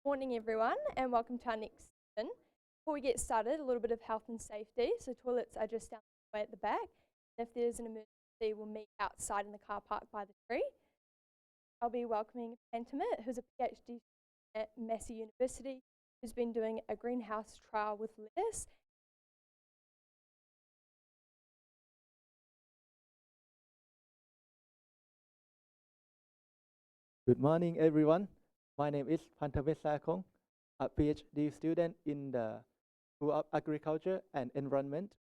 Morning everyone and welcome to our next session. Before we get started, a little bit of health and safety. So toilets are just down the way at the back. If there's an emergency, we'll meet outside in the car park by the tree. I'll be welcoming Pantamit, who's a PhD at Massey University, who's been doing a greenhouse trial with lettuce. Good morning, everyone. My name is Pantamit Saekong, a PhD student in the School of Agriculture and Environment,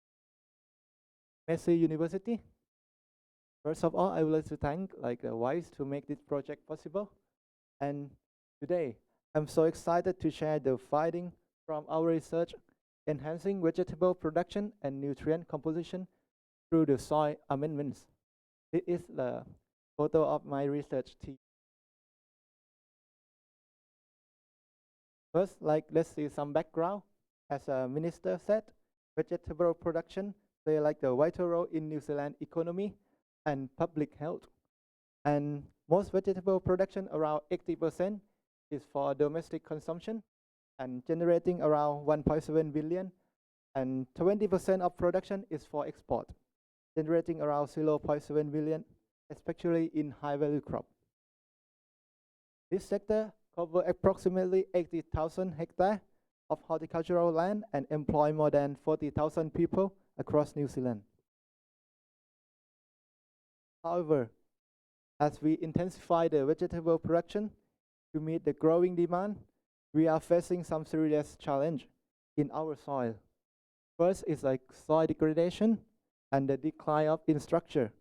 Massey University. First of all, I would like to thank the WISE to make this project possible. And today, I'm so excited to share the finding from our research enhancing vegetable production and nutrient composition through the soil amendments. This is the photo of my research team. First, let's see some background. As a minister said, vegetable production play the vital role in New Zealand economy and public health. And most vegetable production, around 80%, is for domestic consumption and generating around 1.7 billion. And 20% of production is for export, generating around 0.7 billion, especially in high-value crop. This sector cover approximately 80,000 hectares of horticultural land and employ more than 40,000 people across New Zealand. However, as we intensify the vegetable production to meet the growing demand, we are facing some serious challenge in our soil. First is soil degradation and the decline of infrastructure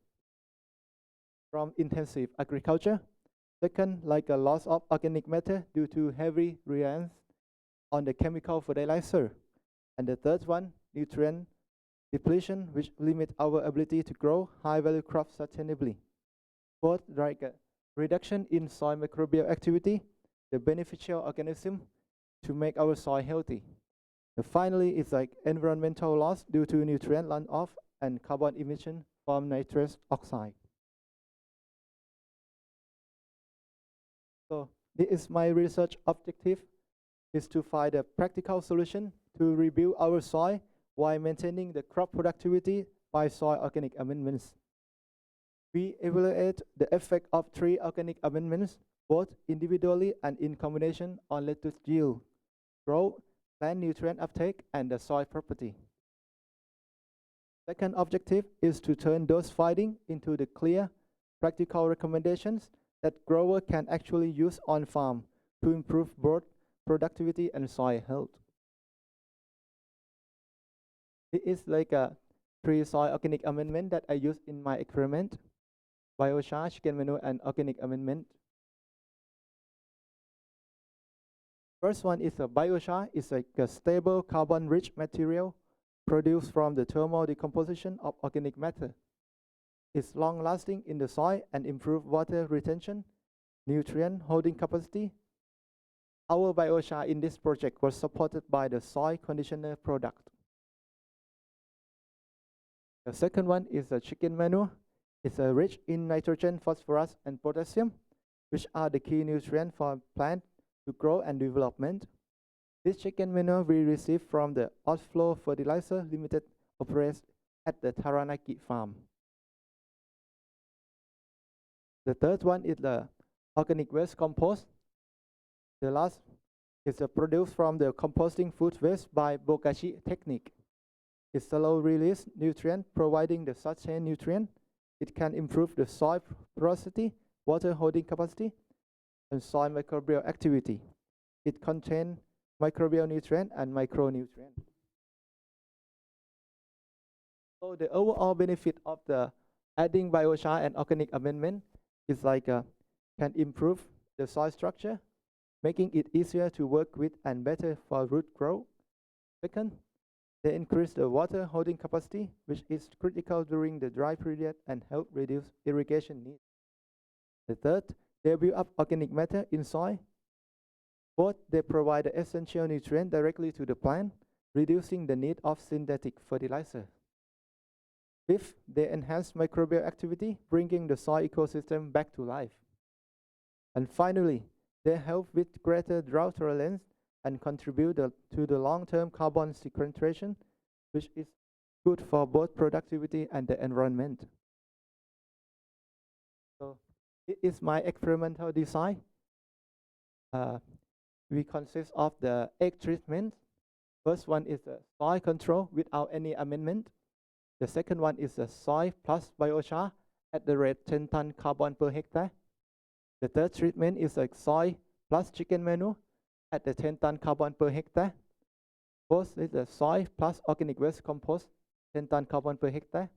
from intensive agriculture. Second, a loss of organic matter due to heavy reliance on the chemical fertilizer. And the third one, nutrient depletion, which limit our ability to grow high-value crops sustainably. Fourth, reduction in soil microbial activity, the beneficial organism to make our soil healthy. And finally, it's environmental loss due to nutrient runoff and carbon emission from nitrous oxide. So this is my research objective, is to find a practical solution to rebuild our soil while maintaining the crop productivity by soil organic amendments. We evaluate the effect of 3 organic amendments, both individually and in combination, on lettuce yield, growth, plant nutrient uptake, and the soil property. Second objective is to turn those findings into the clear, practical recommendations that grower can actually use on farm to improve both productivity and soil health. It is a 3 soil organic amendment that I use in my experiment: biochar, chicken manure, and organic amendment. First one is a biochar. It's a stable carbon-rich material produced from the thermal decomposition of organic matter. It's long-lasting in the soil and improve water retention, nutrient holding capacity. Our biochar in this project was supported by the soil conditioner product. The second one is a chicken manure. It's rich in nitrogen, phosphorus, and potassium, which are the key nutrients for plant to grow and development. This chicken manure we received from the Outflow Fertilizer Limited operates at the Taranaki farm. The third one is the organic waste compost. The last is produced from the composting food waste by Bogashi technique. It's slow release nutrient, providing the sustained nutrient. It can improve the soil porosity, water holding capacity, and soil microbial activity. It contains microbial nutrient and micronutrient. So the overall benefit of the adding biochar and organic amendment is can improve the soil structure, making it easier to work with and better for root growth. Second, they increase the water holding capacity, which is critical during the dry period and help reduce irrigation needs. The third, they build up organic matter in soil. Fourth, they provide the essential nutrient directly to the plant, reducing the need of synthetic fertilizer. Fifth, they enhance microbial activity, bringing the soil ecosystem back to life. And finally, They help with greater drought tolerance and contribute to the long-term carbon sequestration, which is good for both productivity and the environment. So it is my experimental design. We consist of the 8 treatments. First one is the soil control without any amendment. The second one is the soil plus biochar at the rate 10 ton carbon per hectare. The third treatment is a soil plus chicken manure at the 10 ton carbon per hectare. Fourth is the soil plus organic waste compost, 10 ton carbon per hectare.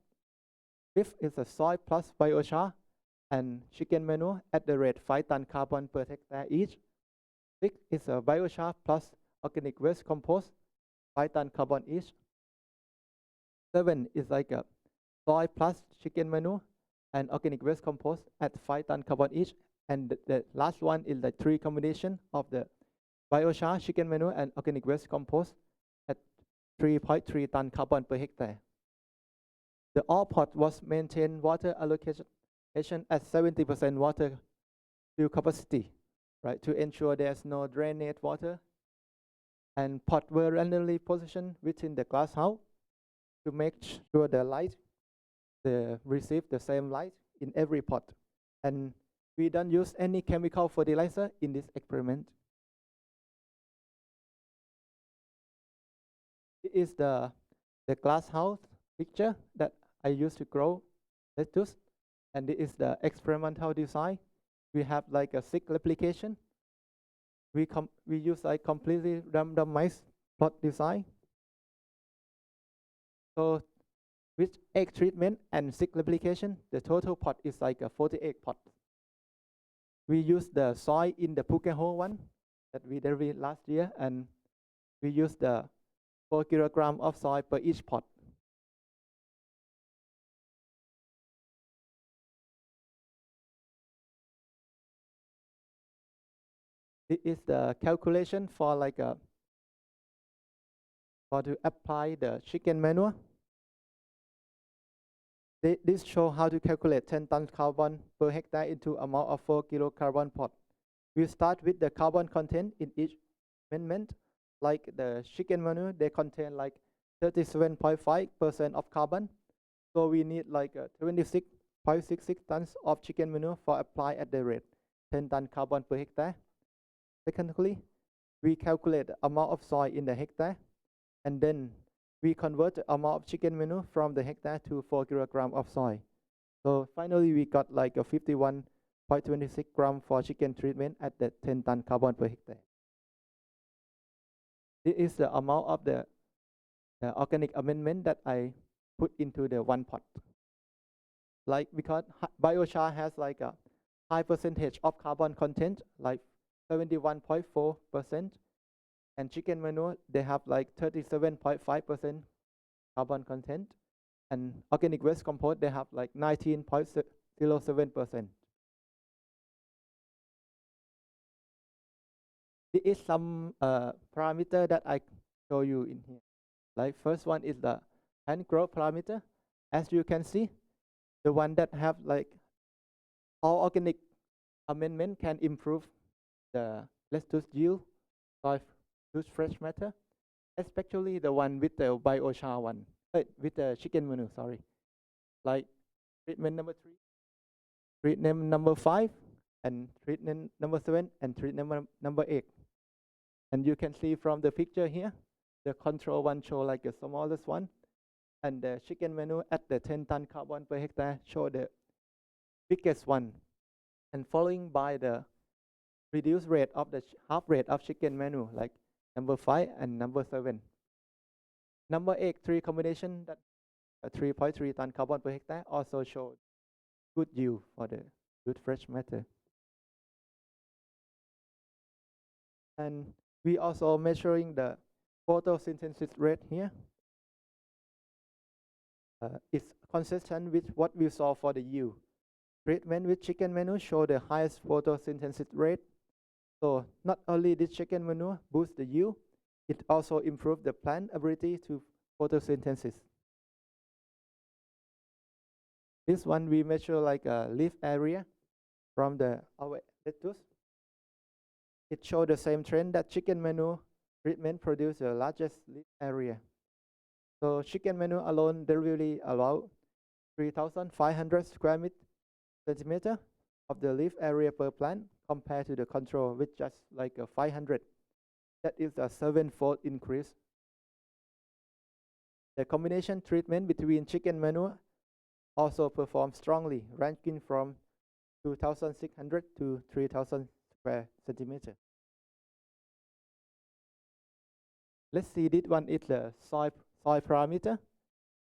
Fifth is the soil plus biochar and chicken manure at the rate 5 ton carbon per hectare each. Sixth is a biochar plus organic waste compost, 5 ton carbon each. 7 is like a soil plus chicken manure and organic waste compost at 5 ton carbon each. And the last one is the 3 combination of the biochar, chicken manure, and organic waste compost at 3.3 ton carbon per hectare. The all pot was maintained water allocation at 70% water fill capacity, right, to ensure there's no drainage water. And pots were randomly positioned within the glasshouse to make sure the light receive the same light in every pot. And we don't use any chemical fertilizer in this experiment. It is the glasshouse picture that I used to grow lettuce, and it is the experimental design. We have like a 6 replication. We use like completely randomized plot design. So with 8 treatment and 6 replication, the total pot is like a 48 pot. We use the soil in the Phuket one that we did last year, and we use the 4 kilograms of soil per each pot. This is the calculation for like to apply the chicken manure. This shows how to calculate 10 tons carbon per hectare into amount of 4 kilo carbon pot. We start with the carbon content in each amendment. Like the chicken manure, they contain like 37.5% of carbon. So we need like 26.66 tons of chicken manure for apply at the rate 10 tons carbon per hectare. Secondly, we calculate the amount of soil in the hectare, and then we convert the amount of chicken manure from the hectare to 4 kilograms of soil. So finally, we got like a 51.26 gram for chicken treatment at the 10 ton carbon per hectare. This is the amount of the organic amendment that I put into the one pot. Like because biochar has like a high percentage of carbon content, like 71.4%, and chicken manure, they have like 37.5% carbon content, and organic waste compost, they have like 19.07%. There is some parameter that I show you in here. Like first one is the plant growth parameter. As you can see, the one that have like all organic amendment can improve the lettuce yield, soil fresh matter, especially the one with the biochar one, with the chicken manure, sorry. Like treatment number 3, treatment number 5, and treatment number 7, and treatment number 8. And you can see from the picture here, the control one show like the smallest one, and the chicken manure at the 10 ton carbon per hectare show the biggest one, and following by the reduced rate of the half rate of chicken manure, like number 5 and number 7. Number 8, 3 combination that 3.3 ton carbon per hectare also showed good yield for the good fresh matter. And we also measuring the photosynthesis rate here. It's consistent with what we saw for the yield. Treatment with chicken manure show the highest photosynthesis rate. So not only did chicken manure boost the yield, it also improved the plant ability to photosynthesis. This one we measure like a leaf area from our lettuce. It showed the same trend that chicken manure treatment produced the largest leaf area. So chicken manure alone deliberately allowed 3,500 square centimeter of the leaf area per plant compared to the control, which just like a 500. That is a 7-fold increase. The combination treatment between chicken manure also performed strongly, ranging from 2,600 to 3,000 square centimeter. Let's see, this one is the soil parameter.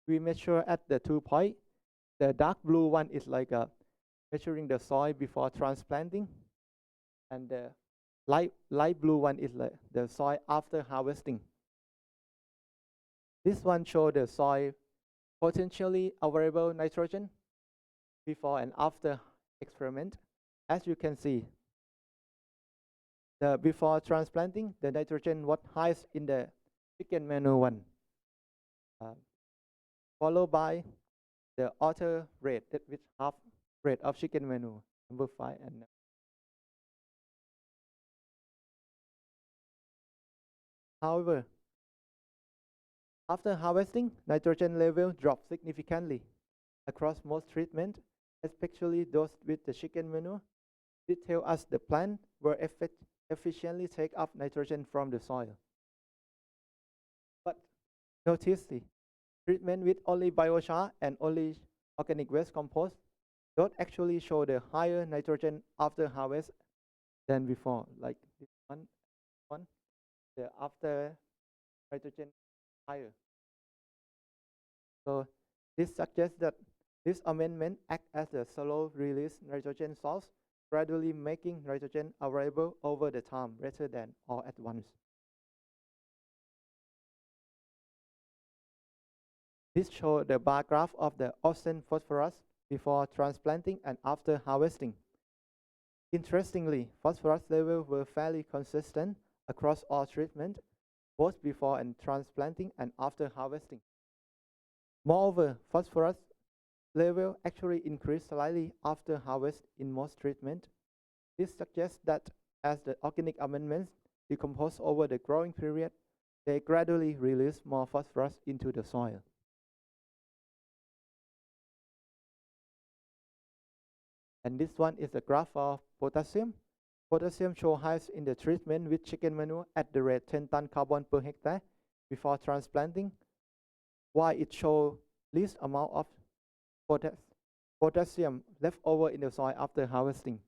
We measure at the 2 points. The dark blue one is like measuring the soil before transplanting, and the light blue one is like the soil after harvesting. This one shows the soil potentially available nitrogen before and after experiment. As you can see, the before transplanting, the nitrogen was highest in the chicken manure one, followed by the other rate, that which half rate of chicken manure, number 5 and however, after harvesting, nitrogen level dropped significantly across most treatment, especially those with the chicken manure. It tells us the plant will efficiently take up nitrogen from the soil. But notice the treatment with only biochar and only organic waste compost don't actually show the higher nitrogen after harvest than before, like this one, the after nitrogen higher. So this suggests that this amendment acts as a slow release nitrogen source, gradually making nitrogen available over the time rather than all at once. This shows the bar graph of the oxen phosphorus before transplanting and after harvesting. Interestingly, phosphorus levels were fairly consistent across all treatment, both before and transplanting and after harvesting. Moreover, phosphorus level actually increased slightly after harvest in most treatment. This suggests that as the organic amendments decompose over the growing period, they gradually release more phosphorus into the soil. And this one is a graph of potassium. Potassium shows highs in the treatment with chicken manure at the rate 10 ton carbon per hectare before transplanting, while it shows least amount of potassium left over in the soil after harvesting.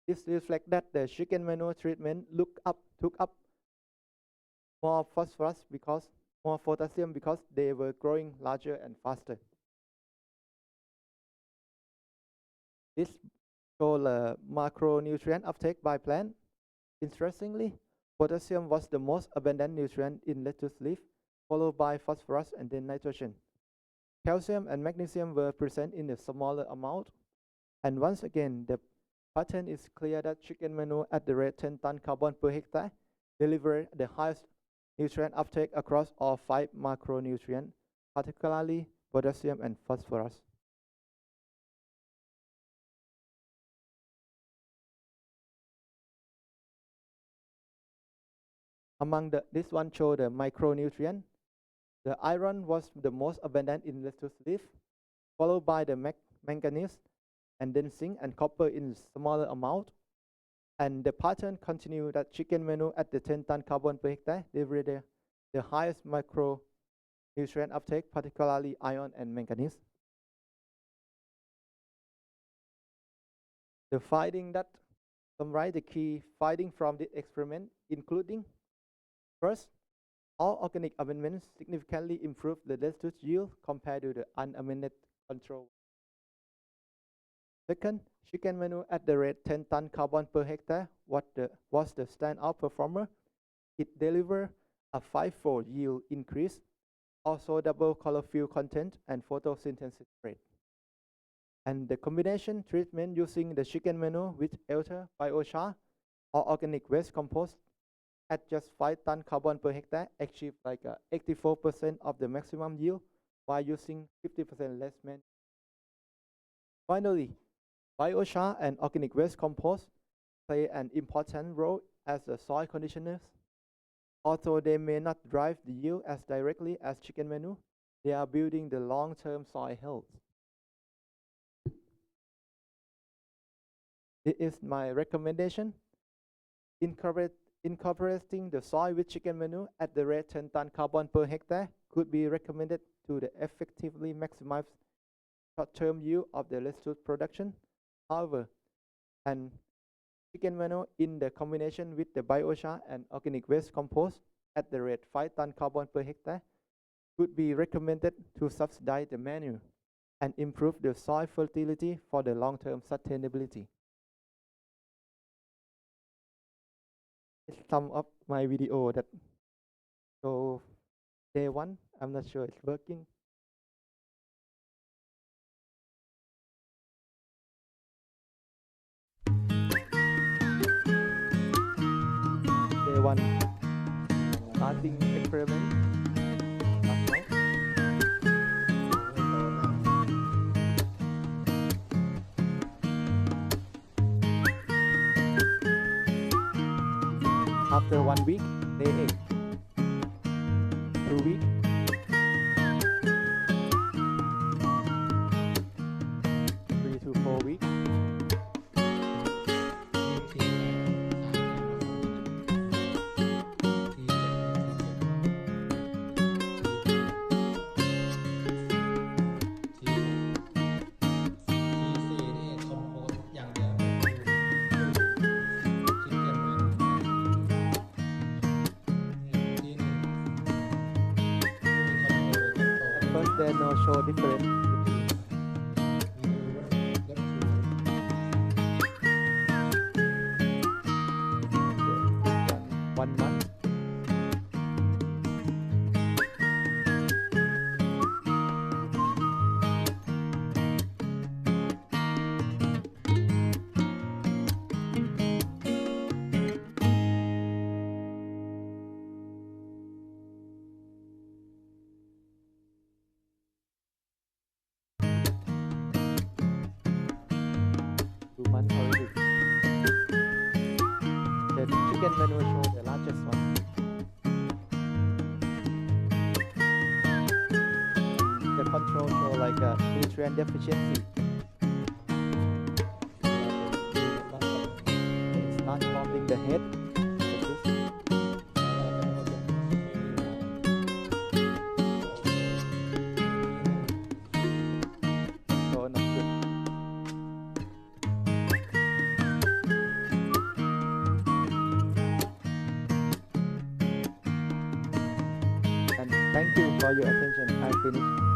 This reflects that the chicken manure treatment took up more phosphorus because more potassium because they were growing larger and faster. This shows the macronutrient uptake by plant. Interestingly, potassium was the most abundant nutrient in lettuce leaf, followed by phosphorus and then nitrogen. Calcium and magnesium were present in a smaller amount. And once again, the pattern is clear that chicken manure at the rate 10 ton carbon per hectare delivered the highest nutrient uptake across all 5 macronutrients, particularly potassium and phosphorus. Among this one shows the micronutrient. The iron was the most abundant in lettuce leaf, followed by the manganese, and then zinc and copper in smaller amount. And the pattern continued that chicken manure at the 10 ton carbon per hectare delivered the highest micronutrient uptake, particularly iron and manganese. The finding that summarize the key findings from this experiment, including first, all organic amendments significantly improved the lettuce yield compared to the unamended control. Second, chicken manure at the rate 10 ton carbon per hectare was the standout performer. It delivered a 5-fold yield increase, also double chlorophyll content and photosynthesis rate. And the combination treatment using the chicken manure with either biochar or organic waste compost at just 5 ton carbon per hectare achieved like 84% of the maximum yield while using 50% less manure. Finally, Biochar and organic waste compost play an important role as the soil conditioners. Although they may not drive the yield as directly as chicken manure, they are building the long-term soil health. This is my recommendation. Incorporating the soil with chicken manure at the rate 10 ton carbon per hectare could be recommended to effectively maximize short-term yield of the lettuce production. However, and chicken manure in the combination with the biochar and organic waste compost at the rate 5 ton carbon per hectare could be recommended to subsidize the manure and improve the soil fertility for the long-term sustainability. Sum up my video that so day one, I'm not sure it's working. Day one, starting experiment. After 1 week, day 8. 2 weeks. 3 to 4 weeks. 'Cause there no show difference between one month. Already. The chicken manure show the largest one. The control show like a nutrient deficiency. Start forming the head. So not good. Thank you for your attention. I finished.